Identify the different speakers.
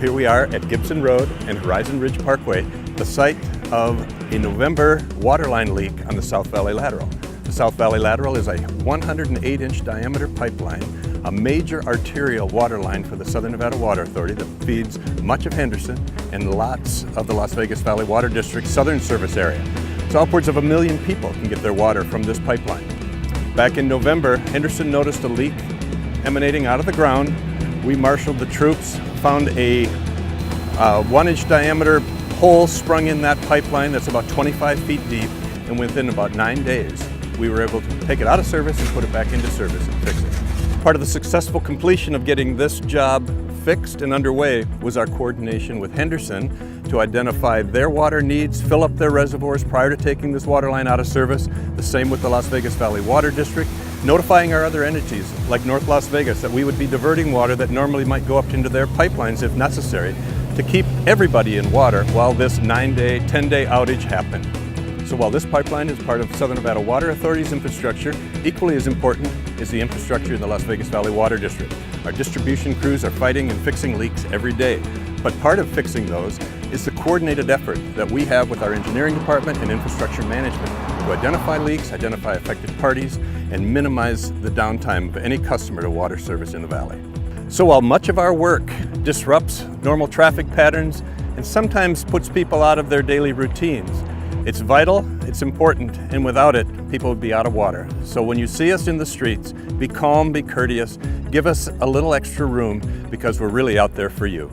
Speaker 1: here we are at Gibson Road and Horizon Ridge Parkway, the site of a November waterline leak on the South Valley Lateral. The South Valley Lateral is a 108-inch diameter pipeline, a major arterial water line for the Southern Nevada Water Authority that feeds much of Henderson and lots of the Las Vegas Valley Water District's southern service area. So upwards of 1 million people can get their water from this pipeline. Back in November, Henderson noticed a leak emanating out of the ground. We marshaled the troops, found a 1-inch diameter hole sprung in that pipeline that's about 25 feet deep, and within about 9 days, we were able to take it out of service and put it back into service and fix it. Part of the successful completion of getting this job fixed and underway was our coordination with Henderson to identify their water needs, fill up their reservoirs prior to taking this water line out of service. The same with the Las Vegas Valley Water District, notifying our other entities like North Las Vegas that we would be diverting water that normally might go up into their pipelines if necessary to keep everybody in water while this 9-day, 10-day outage happened. So while this pipeline is part of Southern Nevada Water Authority's infrastructure, equally as important is the infrastructure in the Las Vegas Valley Water District. Our distribution crews are fighting and fixing leaks every day. But part of fixing those is the coordinated effort that we have with our engineering department and infrastructure management to identify leaks, identify affected parties, and minimize the downtime of any customer to water service in the valley. So while much of our work disrupts normal traffic patterns and sometimes puts people out of their daily routines, it's vital, it's important, and without it, people would be out of water. So when you see us in the streets, be calm, be courteous, give us a little extra room because we're really out there for you.